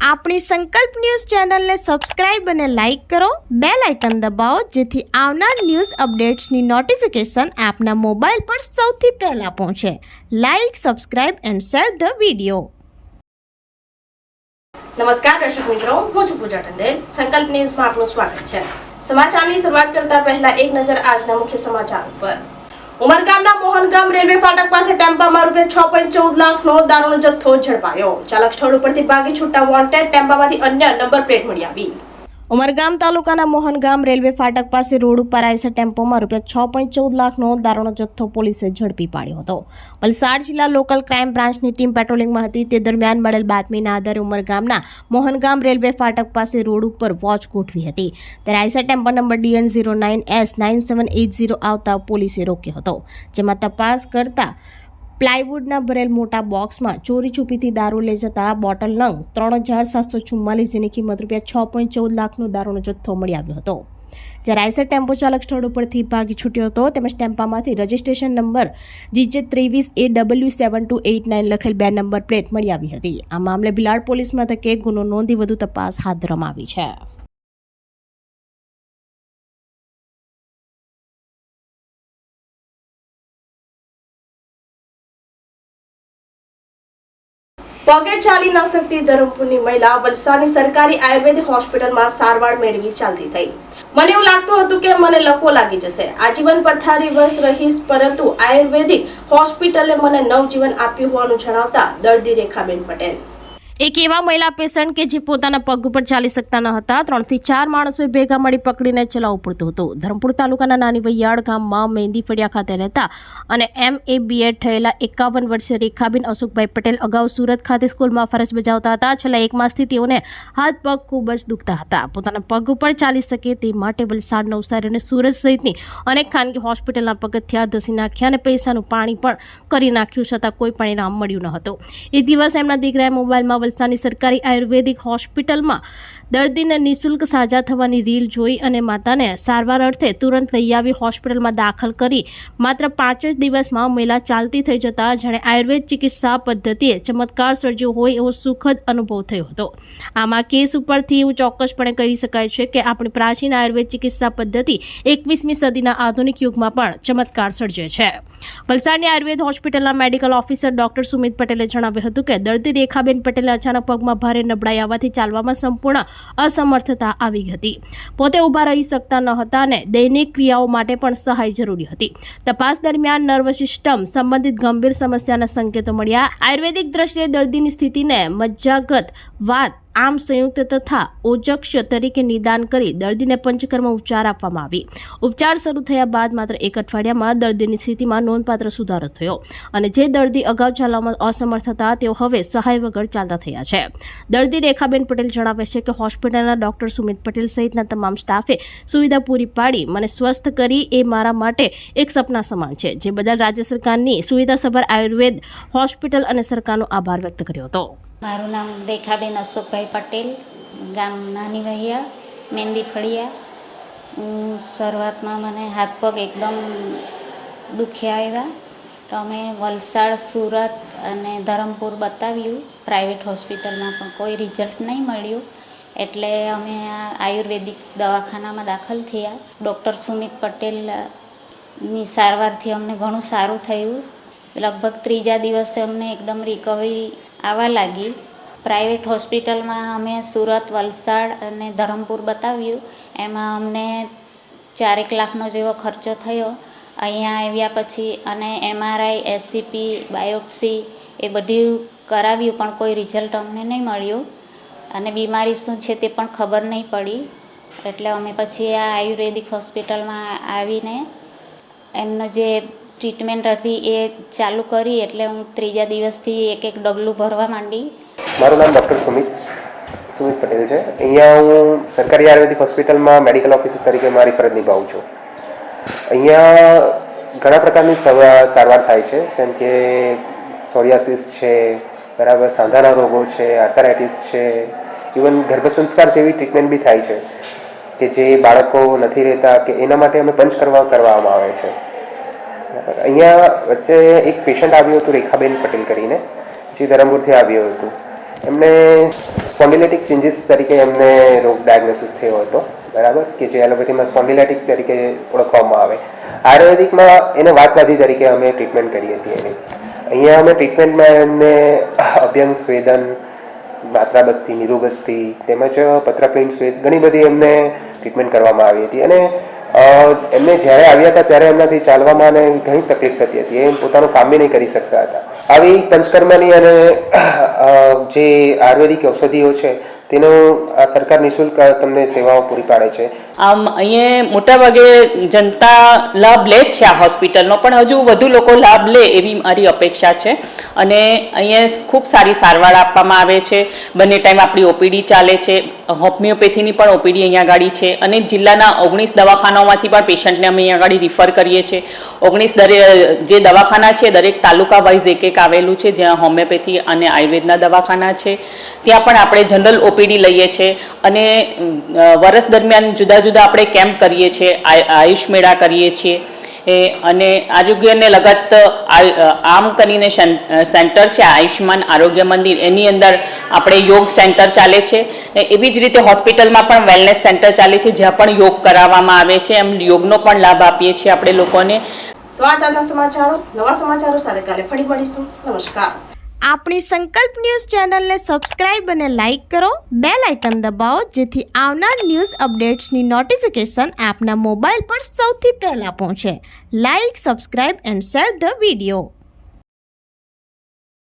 આપણી સંકલ્પ ન્યૂઝ ચેનલને સબસ્ક્રાઇબ અને લાઇક કરો, બેલ આઇકન દબાવો જેથી આવનાર ન્યૂઝ અપડેટ્સની નોટિફિકેશન આપના મોબાઈલ પર સૌથી પહેલા પહોંચે. Like, subscribe and share the video. નમસ્કાર દર્શક મિત્રો, હું છું પૂજા ટંડેલ. સંકલ્પ ન્યૂઝમાં આપનું સ્વાગત છે. સમાચારની શરૂઆત કરતા પહેલા એક નજર આજના મુખ્ય સમાચાર પર. ઉમરગામના મોહનગામ રેલવે ફાટક પાસે ટેમ્પામાં ₹6.14 લાખનો દારૂનો જથ્થો ઝડપાયો. ચાલક સ્થળ ઉપરથી ભાગી છૂટતા વોન્ટેડ ટેમ્પામાંથી અન્ય નંબર પ્લેટ મળી આવી. ઉમરગામ તાલુકાના મોહનગામ રેલવે ફાટક પાસે રોડ ઉપર આવેલા ટેમ્પોમાં ₹6.14 લાખનો દારૂનો જથ્થો પોલીસે ઝડપી પાડ્યો હતો. વલસાડ જિલ્લા લોકલ ક્રાઇમ બ્રાન્ચની ટીમ પેટ્રોલિંગમાં હતી. તે દરમિયાન મળેલ બાતમીના આધારે ઉમરગામના મોહનગામ રેલવે ફાટક પાસે રોડ ઉપર વોચ ગોઠવી હતી. ત્યારે આઈસર ટેમ્પો નંબર DN09S9780 આવતા પોલીસે રોક્યો હતો, જેમાં તપાસ કરતા પ્લાયવુડના ભરેલ મોટા બોક્સમાં ચોરી છુપીથી દારૂ લઈ જતા બોટલ નંગ 3744 જેની કિંમત ₹6.14 લાખનો દારૂનો જથ્થો મળી આવ્યો હતો. જ્યારે આઈસર ટેમ્પો ચાલક સ્થળ ઉપરથી ભાગી છૂટ્યો હતો. તેમજ ટેમ્પામાંથી રજિસ્ટ્રેશન નંબર GJ23AW7289 લખેલ 2 નંબર પ્લેટ મળી આવી હતી. આ મામલે ભિલાડ પોલીસ મથકે ગુનો નોંધી વધુ તપાસ હાથ ધરવામાં આવી છે. પગે ચાલી ન શકતી ધરમપુરની મહિલા વલસાડની સરકારી આયુર્વેદિક હોસ્પિટલમાં સારવાર મેળવી ચાલતી થઈ. મને એવું લાગતું હતું કે મને લકવો લાગી જશે, આજીવન પથારી વર્ષ રહીશ, પરંતુ આયુર્વેદિક હોસ્પિટલે મને નવજીવન આપ્યું હોવાનું જણાવતા દર્દી રેખાબેન પટેલ, એક એવા મહિલા પેશન્ટ કે જે પોતાના પગ ઉપર ચાલી શકતા ન હતા, 3 થી 4 માણસોએ ભેગા મળી પકડીને ચલાવવું પડતું હતું. ધરમપુર તાલુકાના નાની વૈયાડ ગામમાં મહેંદી ફળિયા ખાતે રહેતા અને MA BEd થયેલા 51 વર્ષીય રેખાબેન અશોકભાઈ પટેલ અગાઉ સુરત ખાતે સ્કૂલમાં ફરજ બજાવતા હતા. છેલ્લા 1 માસથી તેઓને હાથ પગ ખૂબ જ દુખતા હતા. પોતાના પગ ઉપર ચાલી શકે તે માટે વલસાડ, નવસારી અને સુરત સહિતની અનેક ખાનગી હોસ્પિટલના પગથિયા ધસી નાખ્યા અને પૈસાનું પાણી પણ કરી નાખ્યું, છતાં કોઈ પરિણામ મળ્યું ન હતું. એક દિવસ એમના દીકરાએ મોબાઈલમાં વલસાડની સરકારી આયુર્વેદિક હોસ્પિટલમાં દર્દીને નિઃશુલ્ક સાજા થવાની રીલ જોઈ અને માતાને સારવાર અર્થે તુરંત લઈ આવી હોસ્પિટલમાં દાખલ કરી માત્ર 5 જ દિવસમાં મહિલા ચાલતી થઈ જતા જાણે આયુર્વેદ ચિકિત્સા પદ્ધતિએ ચમત્કાર સર્જ્યો હોય એવો સુખદ અનુભવ થયો હતો. આમાં કેસ ઉપરથી એવું ચોક્કસપણે કહી શકાય છે કે આપણી પ્રાચીન આયુર્વેદ ચિકિત્સા પદ્ધતિ 21મી સદીના આધુનિક યુગમાં પણ ચમત્કાર સર્જે છે. વલસાડની આયુર્વેદ હોસ્પિટલના મેડિકલ ઓફિસર ડોક્ટર સુમિત પટેલે જણાવ્યું હતું કે દર્દી રેખાબેન પટેલે અચાનક પગમાં ભારે નબળાઈ આવવાથી ચાલવામાં સંપૂર્ણ અસમર્થતા આવી હતી. પોતે ઊભા રહી શકતા ન હતા અને દૈનિક ક્રિયાઓ માટે પણ સહાય જરૂરી હતી. તપાસ દરમિયાન નર્વસ સિસ્ટમ સંબંધિત ગંભીર સમસ્યાના સંકેતો મળ્યા. આયુર્વેદિક દ્રષ્ટિએ દર્દીની સ્થિતિને મજ્જાગત, વાત, આમ સંયુક્ત તથા ઓજક્ષ તરીકે નિદાન કરી દર્દીને પંચકર્મ ઉપચાર આપવામાં આવી. ઉપચાર શરૂ થયા બાદ માત્ર 1 અઠવાડિયામાં દર્દીની સ્થિતિમાં નોંધપાત્ર સુધારો થયો અને જે દર્દી અગાઉ ચાલવામાં અસમર્થ હતા તેઓ હવે સહાય વગર ચાલતા થયા છે. દર્દી રેખાબેન પટેલ જણાવે છે કે હોસ્પિટલના ડોક્ટર સુમિત પટેલ સહિતના તમામ સ્ટાફે સુવિધા પૂરી પાડી મને સ્વસ્થ કરી એ મારા માટે એક સપના સમાન છે, જે બદલ રાજ્ય સરકારની સુવિધાસભર આયુર્વેદ હોસ્પિટલ અને સરકારનો આભાર વ્યક્ત કર્યો હતો. મારું નામ રેખાબેન અશોકભાઈ પટેલ, ગામ નાની વૈયા, મહેંદી ફળિયા. શરૂઆતમાં મને હાથ પગ એકદમ દુખ્યા આવ્યા, તો અમે વલસાડ, સુરત અને ધરમપુર બતાવ્યું. પ્રાઇવેટ હોસ્પિટલમાં પણ કોઈ રિઝલ્ટ નહીં મળ્યું, એટલે અમે આ આયુર્વેદિક દવાખાનામાં દાખલ થયા. ડૉક્ટર સુમિત પટેલની સારવારથી અમને ઘણું સારું થયું. લગભગ 3જા દિવસે અમને એકદમ રિકવરી આવવા લાગી. પ્રાઇવેટ હોસ્પિટલમાં અમે સુરત, વલસાડ અને ધરમપુર બતાવ્યું. એમાં અમને 4 લાખનો જેવો ખર્ચો થયો. અહીંયા આવ્યા પછી અને MRI, SCP, બાયોપ્સી એ બધું કરાવ્યું, પણ કોઈ રિઝલ્ટ અમને નહીં મળ્યું અને બીમારી શું છે તે પણ ખબર નહીં પડી. એટલે અમે પછી આ આયુર્વેદિક હોસ્પિટલમાં આવીને એમનો જે ટ્રીટમેન્ટ હતી એ ચાલુ કરી. એટલે હું 3જા દિવસથી એક ડગલું ભરવા માંડી. મારું નામ ડૉક્ટર સુમિત પટેલ છે. અહીંયા હું સરકારી આયુર્વેદિક હોસ્પિટલમાં મેડિકલ ઓફિસર તરીકે મારી ફરજ નિભાવું છું. અહીંયા ઘણા પ્રકારની સારવાર થાય છે, જેમ કે સોરિયાસિસ છે, બરાબર, સાંધાના રોગો છે, આર્થરાઇટિસ છે, ઇવન ગર્ભસંસ્કાર જેવી ટ્રીટમેન્ટ બી થાય છે કે જે બાળકો નથી રહેતા કે એના માટે અમે કરવામાં આવે છે. અહીંયા વચ્ચે એક પેશન્ટ આવ્યું હતું રેખાબેન પટેલ કરીને, જે ધરમપુરથી આવ્યું હતું. એમને સ્પોન્ડિલાઇટિક ચેન્જીસ તરીકે એમને રોગ ડાયગ્નોસિસ થયો હતો, બરાબર, કે જે એલોપેથીમાં સ્પોન્ડિલાઇટિક તરીકે ઓળખવામાં આવે. આયુર્વેદિકમાં એને વાતવાદી તરીકે અમે ટ્રીટમેન્ટ કરી હતી એની. અહીંયા અમે ટ્રીટમેન્ટમાં એમને અભ્યંગ સ્વેદન, માત્રા બસ્તી, નીરુ બસ્તી તેમજ પત્રપિંડ સ્વેદ ઘણી બધી એમને ટ્રીટમેન્ટ કરવામાં આવી હતી. અને એમને જ્યારે આવ્યા હતા ત્યારે એમનાથી ચાલવામાં અને ઘણી તકલીફ થતી હતી, એ પોતાનું કામ બી નહીં કરી શકતા હતા. આવી પંચકર્મની અને જે આયુર્વેદિક ઔષધિઓ છે તેનો આ સરકાર નિઃશુલ્ક તમને સેવાઓ પૂરી પાડે છે. આમ અહીંયા મોટાભાગે જનતા લાભ લે જ છે આ હોસ્પિટલનો, પણ હજુ વધુ લોકો લાભ લે એવી મારી અપેક્ષા છે. અને અહીંયા ખૂબ સારી સારવાર આપવામાં આવે છે. બંને ટાઈમ આપણી ઓપીડી ચાલે છે. હોમિયોપેથીની પણ ઓપીડી અહીંયા આગળ છે. અને જિલ્લાના 19 દવાખાનાઓમાંથી પણ પેશન્ટને અમે અહીંયા આગળ રિફર કરીએ છીએ. 19 જે દવાખાના છે દરેક તાલુકા વાઇઝ એક આવેલું છે, જ્યાં હોમિયોપેથી અને આયુર્વેદના દવાખાના છે. ત્યાં પણ આપણે જનરલ ઓપીડી લઈએ છીએ. અને વર્ષ દરમિયાન જુદા જુદા આપણે કેમ્પ કરીએ છીએ, આયુષ મેળા કરીએ છીએ. અને આરોગ્યને લગત આમ કરીને સેન્ટર છે આયુષ્માન આરોગ્ય મંદિર, એની અંદર આપણે યોગ સેન્ટર ચાલે છે. એવી જ રીતે હોસ્પિટલમાં પણ વેલનેસ સેન્ટર ચાલે છે, જ્યાં પણ યોગ કરાવવામાં આવે છે. એમ યોગનો પણ લાભ આપીએ છીએ આપણે લોકોને. તો આ તાજા સમાચારો, નવા સમાચારો સાથે કાલે ફરી મળીશું. નમસ્કાર. આપણી સંકલ્પ ન્યૂઝ ચેનલને સબસ્ક્રાઇબ અને લાઇક કરો, બેલ આઇકન દબાવો જેથી આવનાર ન્યૂઝ અપડેટ્સની નોટિફિકેશન આપના મોબાઈલ પર સૌથી પહેલા પહોંચે. Like, subscribe and share the video.